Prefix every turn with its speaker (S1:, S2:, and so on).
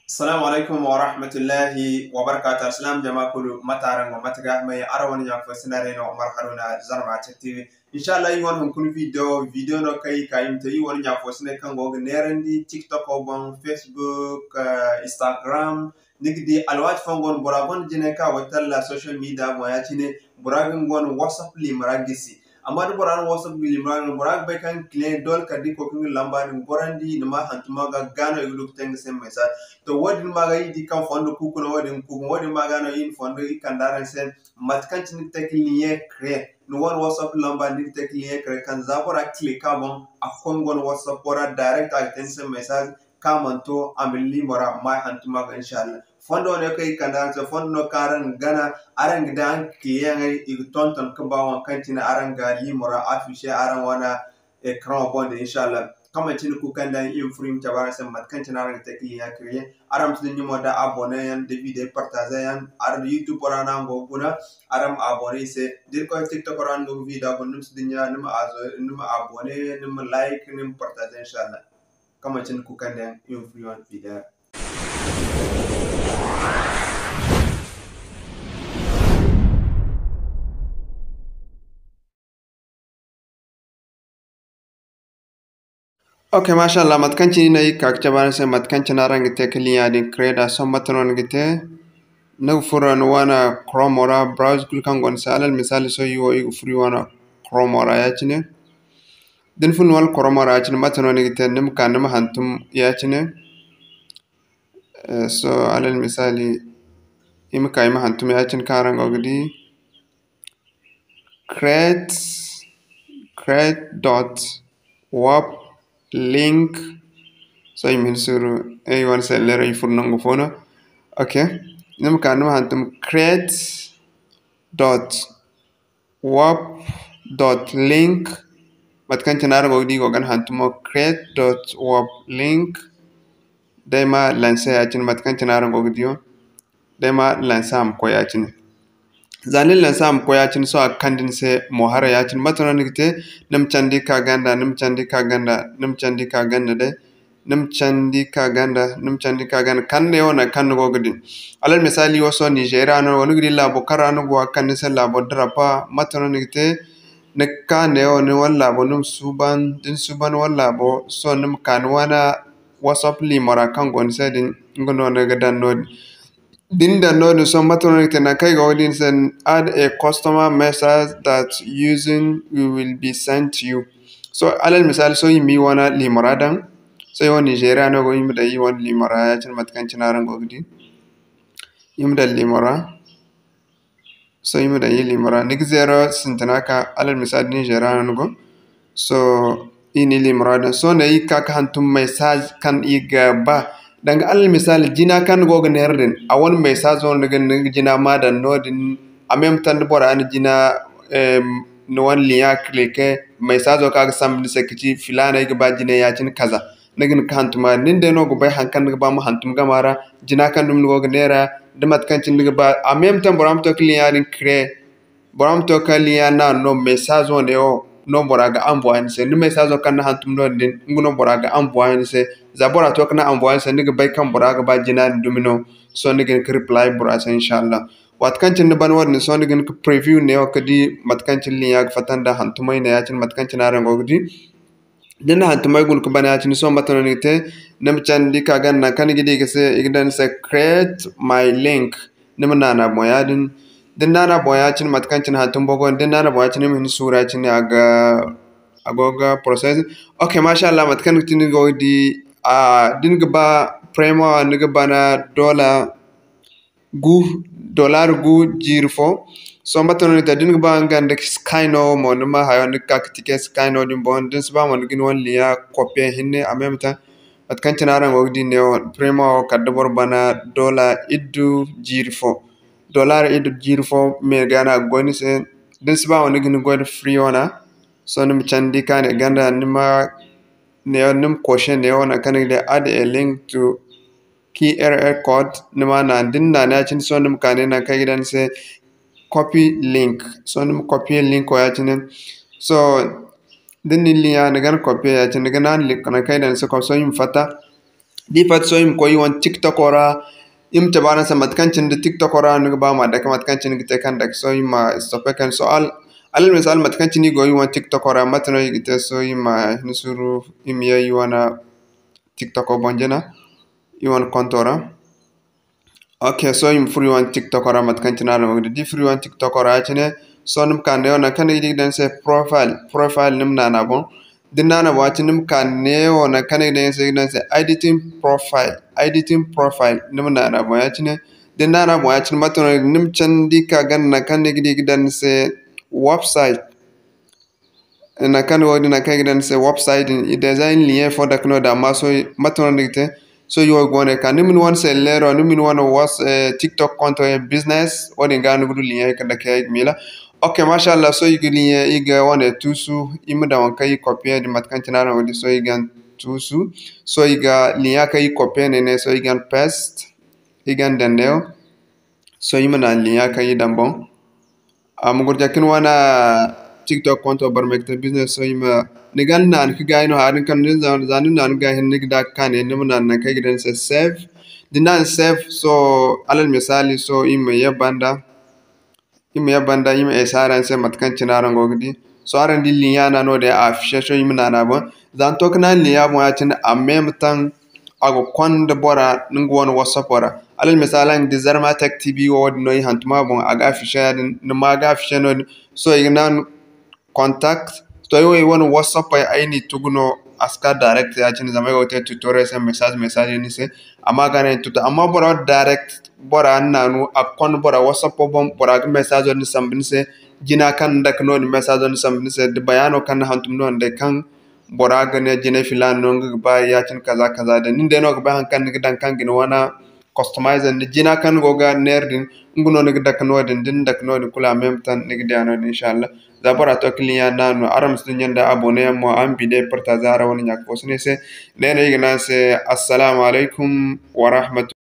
S1: Assalamu alaikum wa rahmatullahi wa barakatuh. Assalam jama'a kulu mataran wa mataga mai arawan ya fasina reno Umar Haruna Zarma TV. Inshallah yi wani kun video no kai kayin ta yi wani ya fasina kan gogo nerandi TikTok obon Facebook Instagram nigdi alwat fangon buragon jine ka watalla social media mo ya cine buragon gon WhatsApp li maragisi. Amma da boran WhatsApp bi limran boran bai kan clear dol ka di ko kin lamba ni borandi nima hantuma ga gano yulu teng sem message to wadin maga yi di kan fondo ku kuno wadin maga no yin fondo i kandaran sen matkan tin tekniye créer no one WhatsApp lamba ni tekniye créer kan zabora click kabon a kongon WhatsApp ora direct a ten sem message kamanto amilli mora mai hantuma ga inshallah fondo ne kai kandaran se fondo no karan gana arang dan kiyangai i tonton kabawan kantina arang gali mora afishe arang wana ekran bonde inshallah kama tin ku kanda in furim tabara sem mat kantina arang tekli ya créer aram tin nyimo da abonné yan de vidéo partager yan ar YouTube orana ngo buna aram abonné se dir ko TikTok oran ngo video bonum sidinya nima azo nima abonné nima like nima partager inshallah kama tin ku kanda in furim video. Okay, mashallah matkanci na yi kakce bana sai matkanci na rangi te kiliya din créer son matanon gite na furan wana Chrome ora browse kulkan gon salal misali so yi wo furi wana Chrome ora ya cine din fun wal Chrome ora ya cine matanon gite nim kan nim hantum ya cine so alal misali im kai ma hantum ya cine karan gogdi create.wap link so you mean suru one seller you for nango phone okay num kanu hantum create dot wap dot link but kan tanar go di go gan hantum create dot wap link dema lance ya chin mat kan tanar go dio dema lance am ko ya chin zalil lance am ko ya chin so akandin se mohara ya chin matana nigte num chandi ka ganda num chandi ka ganda num chandi ka ganda de num chandi ka ganda kan ne ona kan go gudin alal misali waso Nigeria no wonu gidi labo karano go kan se labo drapa matana nigte ne ka ne on wala bo num suban din suban wala bo so num kan wana WhatsApp li mara kan gon se din ngono ne gadan no din da no so matana nigte na kai go din sen add a customer message that using will be sent to you so alal misali so yimi wana li maradan so yo Nigeria no go yimi da yi wan li mara ya cin matkan cinaran go gidi yimi da li mara so yimi da yi li mara nik zero sintanaka alal misali Nigeria no go so ini li mara so na yi ka hantum message kan iga ba danga alal misali jina kan go ga nerden a won message on daga jina ma da no din a même temps bora an jina no wan lien cliquer message o ka sam ni sekiti filana iga ba jina ya cin kaza nagin kantuma ninde no go bay hankan ga ba mu hantum gamara jina kan dum go ga nera demat kan cin ga ba a même temps boram to client din créer boram to client na no message on e no boraga envoyer se no message o kan hantum no din nguno boraga envoyer se zabora to kan envoyer se niga bay kan boraga ba jina dumino so nigin reply bora se inshallah wat kan cin ban wad ni so nigin preview ne o kadi mat kan cin liya fatanda hantumai na ya cin mat kan cin aran go gidi den hantumai gun ko bana cin so matano ni te nam chan di ka gan na kan gidi ke se igdan se create my link nim nana boyadin den nana boya cin mat kan cin hantum bogo den nana boya cin min sura cin agoga process okay mashallah mat kan cin go di din ga ba primo ni ga bana dollar gu jirfo so matano ta din ba ngande skyno mo ma hayo ni ka tike skyno din bon din ba mo ngin won liya copy hinne en même temps at kan tinara ngo di ne primo kaddo bor bana dollar iddu jirfo me gana goni se din ba mo ngin go free ona so nim chandi kan ganda nima ne nim question ne ona kan de add a link to QR code nima na din na cin so nim kane na kai gidan se copy link so nim copy link ko ya cin so din ni liya ne gan copy ya cin daga nan link na kai dan se ko so yin fata di pat so im ko yiwan TikTok ora im tabana sa matkancin da TikTok ora ni ba ma da matkancin gite kan da so im stoppe kan so al misal matkancin ni go yiwan TikTok ora matno gite so im nusuru im ya yiwana TikTok o bonjena yiwan kontora. Okay, so im free one TikTok ora matkancin ala magdi di free one TikTok ora chine so num kan ne ona kan di dan se profile num na bon dinana wati nim kan ne wona kan ne se dan se editing profile nim na bo ya chine dinana bo ya chine matono nim chandi ka gan na kan ne gidi dan se website na kan wodi na kan dan se website in design lien for da kno da maso matono nigte so yo gone kan nim won se lero nim won was TikTok konto business wodi nganu gudu lien kan da kay mila. Okay, mashallah, so you can iga one tusu imda wan kai copy di matkantina na wadi so igan tusu so iga liya kai copy ne so igan paste igan dandeo so imna liya kai dambon amugurja kin wana TikTok konto barmekta business so ima nigan nan kiga ino harin kan zanu nan ga hin nigda kan ne nimna nan kai gidan se save dinan save so alal misali so ima yabanda ima esaran se matkan cinaran gogdi so aran di liana no de afishe so imna na bon zan tok na liya mo atin amem tan ago kon de bora ningwon whatsapp ora alal misalan di Zarma tech tv wod no hantuma bon aga afishe no maga afishe no so ignan contact so yo won whatsapp ay ni tuguno aska direct ya cin zama yote tutorial se message ni se amma gane tuta amma bora direct bora nanu akon bora whatsapp bom bora message ni sambin se jina kan dak no message ni sambin se de bayano kan hantum no de kan bora gane jina filan no ba ya cin kaza kaza da nin de no ba han kan gidan kan gina wana customize ni jina kan goga nerdin nguno ni dak no din dak no kula mem tan ni gidano inshallah zabara to client nanu aram sun yanda abone mo an bide parta zara woni nyak bosne se nene igna se assalamu alaikum wa rahmatullahi